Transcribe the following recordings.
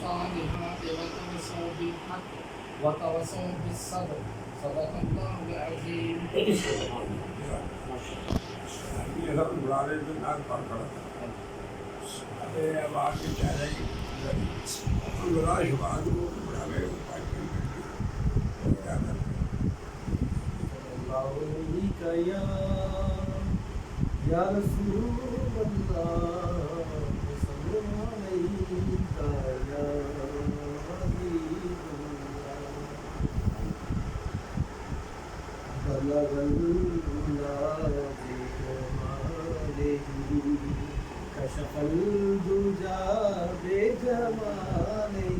الصالحات وتواصوا بالحق وتواصوا بالصبر صدق الله العظيم. یہ سب بڑھانے کے نال پر کھڑا تھا. ابھی اب آگے کیا رہے گی گراش بعد کو بڑھانے کو پاس کیا کرتے یا رسول اللہ صلی علیہ یا حبیب اللہ بلغ الهدى بجماله كشف الدجى بجماله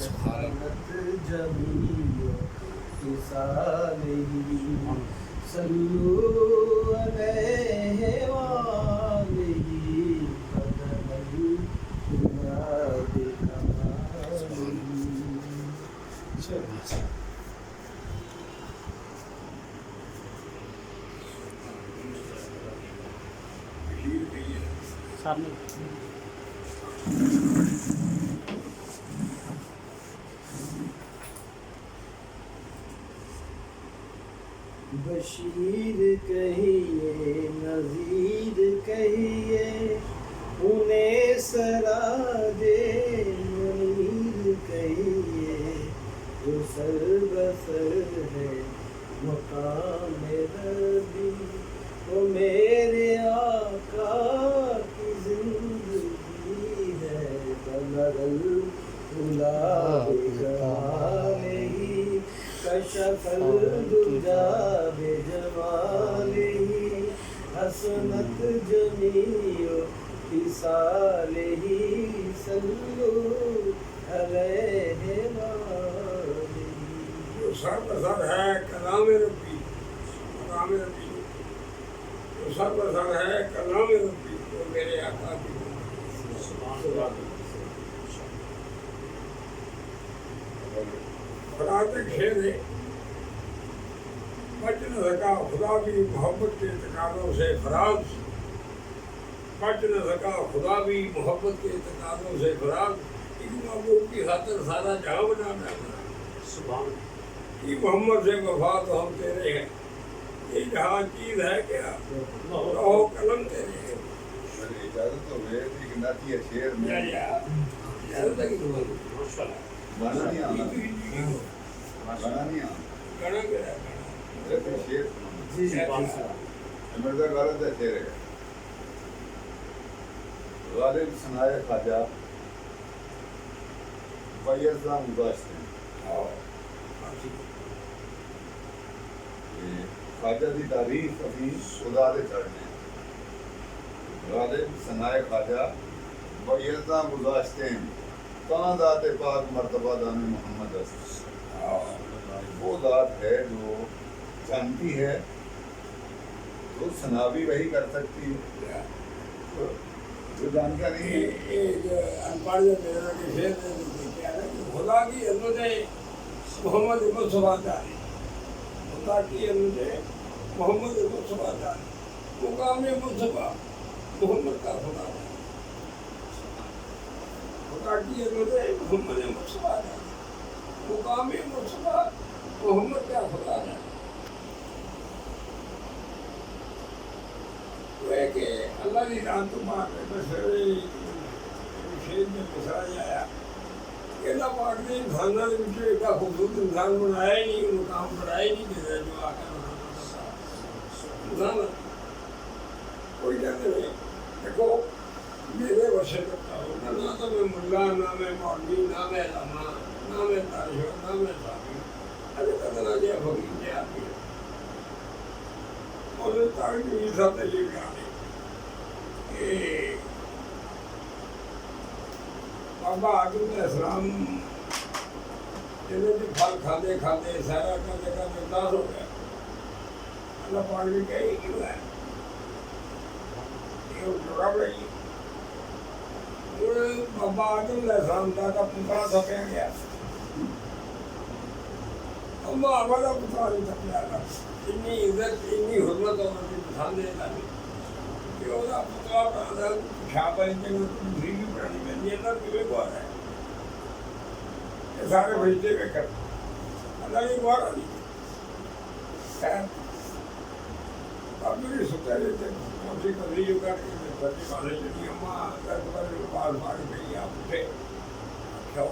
سبحانت جميع خصاله صلوا عليه وآله بدل الهدى بكماله. سامنے بشیر کہیے نذیر کہیے انہیں سراج منیر کہیے جو سر بسر ہے مقام ربی وہ میرے آقا کی زندگی ہے. بلغ العلا بجمالہ کشف الدجى بجمالہ حسنت جمیع خصالہ صلوا علیہ وآلہ. جو سر بسر ہے کلام ربی کلام ربی جو سر بسر ہے کلام ربی وہ میرے آقا کی خدا تک شیر ہے. بچ نہ سکا خدا بھی محبت کے تقاضوں سے فراز بچ نہ سکا خدا بھی محبت کے تقاضوں سے فراز. ایک محبوب کی خاطر سارا جہاں بنا ڈالا. سبحان کہ محمد سے وفا تو ہم تیرے ہیں. یہ جہاں چیز ہے کیا رہو قلم تیرے ہیں. اجازت تو ہے لیکن ناتی ہے شیر میں اجازت ہے کہ تمہاری گانا نہیں آنا گانا نہیں آنا گانا گیا لیکن شیر جی جی مرزا غالب کا شیر ہے. غالب سنائے خواجہ بیضا مباشر خواجہ دی تعریف ابھی خدا دے چڑھنے. غالب سنائے خواجہ بیضا گزاشتے ہیں تاں ذات پاک مرتبہ دان محمد است. وہ ذات ہے جو جانتی ہے تو سنا بھی وہی کر سکتی ہے جو جانتا نہیں ہے. انپڑھ میرا کے شیر کیا ہے کہ خدا کی عظمت محمد مصطفیٰ جاری. خدا کی عظمت محمد مصطفیٰ جاری. مقام مصطفیٰ محمد کا خدا ہے. خدا کی عظمت محمد مصطفیٰ جاری. مقام مصطفیٰ محمد کا خدا ہے. وہ ہے کہ اللہ کی رات تو بات ہے. بس شیر میں مسائل آیا کہ اللہ پاک نے انسانوں کے بچوں ایڈا خوبصورت انسان بنایا ہی نہیں. مقام بنایا ہی نہیں کہ جو آ کر انسان کوئی کہتے ہیں دیکھو میرے ورثے کرتا ہوں نہ تو میں ملا نہ میں مولوی نہ میں علامہ نہ میں تاریخ نہ میں صحابی ارے کتنا جائے فقیر جائے آدمی اور تاریخ یہ سب دلیل گانے کہ بابا آدم علیہ السلام جنہیں پھل کھاتے کھاتے سارا کرتے کرتے اداس ہو گیا. اللہ پاک نے کہا یہ کیوں ہے یہ جگہ رہی. بابا آدم علیہ السلام کا پترا تھپیا گیا. اللہ ہمارا پترا نہیں تھپیا گا. اتنی عزت اتنی حرمت اور پسند ہے کہ وہ پترا پڑھا تھا شاہ پر دوسری بھی پڑھانی پہنی ہے. کیوں کو آ رہا ہے یہ سارے بھیجتے ہوئے کر اللہ کی بار نہیں خیر اب میری سوچا رہتے موسی کو نہیں جو کر کے بچے والے چلی اماں در پر بار بار گئی آپ اٹھے کیا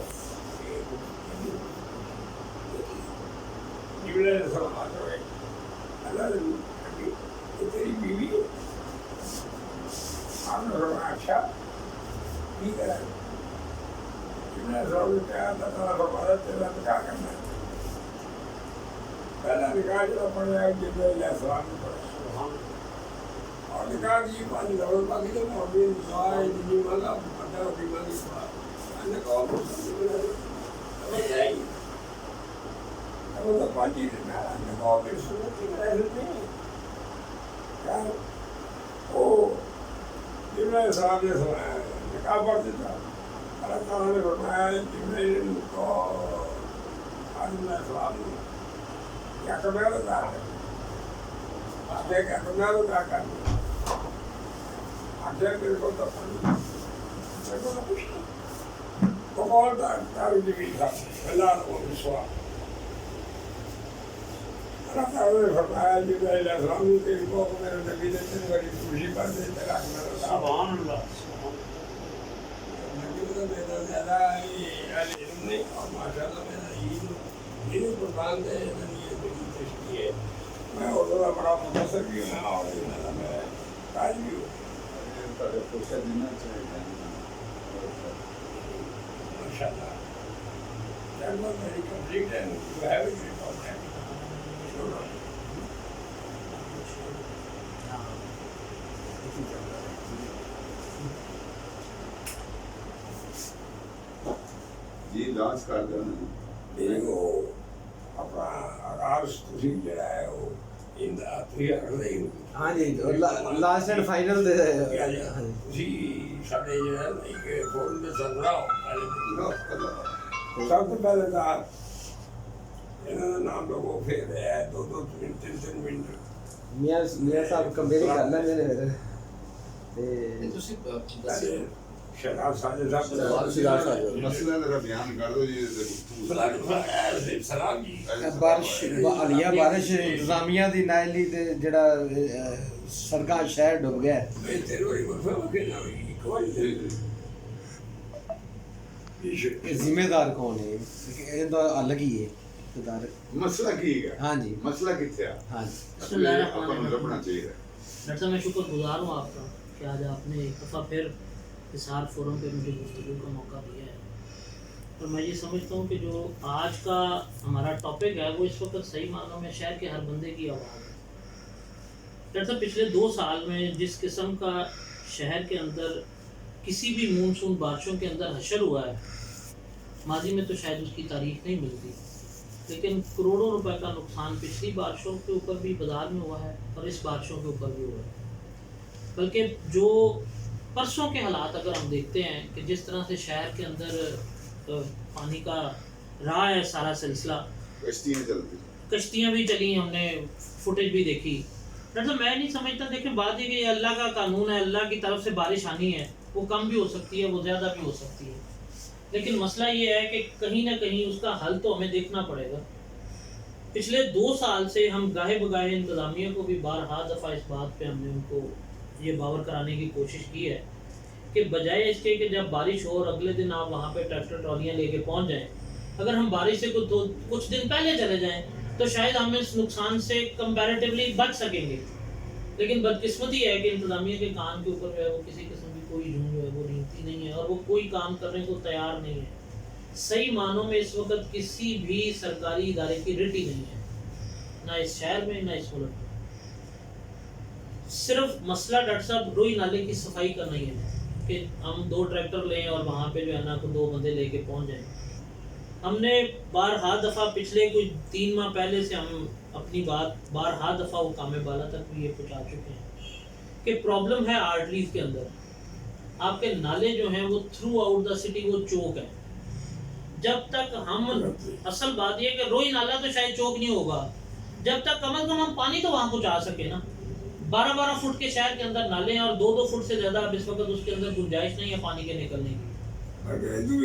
جبلے سلامات ہوئے اللہ نے تیری بیوی ہے آپ نے فرمایا اچھا ٹھیک ہے جبلے سلام نے کہا اللہ تعالیٰ فرمایا تیرا نکاح کرنا ہے پہلا نکاح جو پڑھا ہے جبلے علیہ السلام نے پڑھا اور نکاح کی پانی لوگ باقی تو موبائل دعائیں دنی مانگا پتہ ہوتی مانگی میں نے کہا سمجھ جائے گی وہ تو پانچی دینا ہے نکاح کی صورت کی وجہ نہیں ہے کیا وہ جبرائیل صاحب نے سنایا نکاح پڑھتے تھا اللہ تعالیٰ نے فرمایا جبرائیل کو آدم علیہ السلام نے کیا کرنا بتا ہے آگے کیا کرنا بتا کرنا آگے میرے کو تو پڑھی میرے کو تو کچھ نہیں وہ کون تھا تاری نبی تھا اللہ کو وشواس اللہ تعالیٰ نے فرمایا جبرائیل علیہ السلام نے کہ کو میرے نبی نے تیری بڑی خوشی پر دے تیرا سبحان اللہ نبی تو میرا زیادہ علم نہیں اور ماشاء اللہ میرا یہ قربان دے یہ میری تشریح ہے میں اردو کا بڑا مختصر بھی ہوں اور میں تاج بھی ہوں ماشاء اللہ میری کمپلیٹ ہے ٹو ہیو اٹ جی لانچ کر دینا میرے کو اپنا آغاز تھی جڑا ہے وہ اندا تھی اگلے ہاں جی لاسٹ اینڈ فائنل دے جی سارے جو ہے نہیں کہ فون میں چل رہا ہو پہلے سب سے پہلے تھا انہوں نے نام لوگوں پھیر رہے ہیں 2-2 3 منٹ میاں صاحب کمپیئر کر لیں میرے پہلے شہزاد صاحب مسئلہ ذرا بیان کر دو جی سلام جی بارش علیہ بارش انتظامیہ دی نائلی تے جڑا سڑکاں شہر ڈوب گیا ہے میں تیرے بڑی مفہوم کہنا ہوئی کوئی ذمہ دار کون ہے یہ تو الگ ہی ہے اقتدار مسئلہ کی ہے ہاں جی مسئلہ کتنے ہاں جی بسم اللہ الرحمن اپن الرحیم لبنا چاہیے ڈاکٹر صاحب میں شکر گزار ہوں آپ کا کہ آج آپ نے ایک دفعہ پھر حصار فورم پہ مجھے گفتگو کا موقع دیا ہے اور میں یہ سمجھتا ہوں کہ جو آج کا ہمارا ٹاپک ہے وہ اس وقت صحیح معنوں میں شہر کے ہر بندے کی آواز ہے ڈاکٹر صاحب پچھلے 2 سال میں جس قسم کا شہر کے اندر کسی بھی مونسون بارشوں کے اندر حشر ہوا ہے ماضی میں تو شاید اس کی تاریخ نہیں ملتی لیکن کروڑوں روپے کا نقصان پچھلی بارشوں کے اوپر بھی بازار میں ہوا ہے اور اس بارشوں کے اوپر بھی ہوا ہے بلکہ جو پرسوں کے حالات اگر ہم دیکھتے ہیں کہ جس طرح سے شہر کے اندر پانی کا رہا ہے سارا سلسلہ کشتیاں بھی چلی ہم نے فوٹیج بھی دیکھی ڈاکٹر صاحب میں نہیں سمجھتا دیکھیں بات یہ کہ یہ اللہ کا قانون ہے اللہ کی طرف سے بارش آنی ہے وہ کم بھی ہو سکتی ہے وہ زیادہ بھی ہو سکتی ہے لیکن مسئلہ یہ ہے کہ کہیں نہ کہیں اس کا حل تو ہمیں دیکھنا پڑے گا پچھلے 2 سال سے ہم گاہے بگاہے انتظامیہ کو بھی بارہا دفعہ اس بات پہ ہم نے ان کو یہ باور کرانے کی کوشش کی ہے کہ بجائے اس کے کہ جب بارش ہو اور اگلے دن آپ وہاں پہ ٹریکٹر ٹرالیاں لے کے پہنچ جائیں اگر ہم بارش سے کچھ دن پہلے چلے جائیں تو شاید ہم اس نقصان سے کمپیریٹیولی بچ سکیں گے لیکن بدقسمتی ہے کہ انتظامیہ کے کان کے اوپر جو ہے وہ کسی قسم کی کوئی جھون جو ہے وہ ریتی نہیں ہے اور وہ کوئی کام کرنے کو تیار نہیں ہے صحیح معنوں میں اس وقت کسی بھی سرکاری ادارے کی رٹی نہیں ہے نہ اس شہر میں نہ اس ملک میں صرف مسئلہ ڈاکٹر صاحب روئی نالے کی صفائی کا نہیں ہے کہ ہم 2 ٹریکٹر لیں اور وہاں پہ جو ہے نا 2 بندے لے کے پہنچ جائیں ہم نے بارہا دفعہ پچھلے کچھ 3 ماہ پہلے سے ہم اپنی بات بارہا دفعہ وہ کام بالا تک بھی یہ پہنچا چکے ہیں کہ پرابلم ہے آرٹریز کے اندر آپ کے نالے جو ہیں وہ تھرو آؤٹ دا سٹی وہ چوک ہے جب تک ہم اصل بات یہ کہ روئی نالا تو شاید چوک نہیں ہوگا جب تک کم از کم ہم پانی تو وہاں پہنچا سکے نا 12 فٹ کے شہر کے اندر نالے ہیں اور 2 فٹ سے زیادہ اب اس وقت اس کے اندر گنجائش نہیں ہے پانی کے نکلنے کی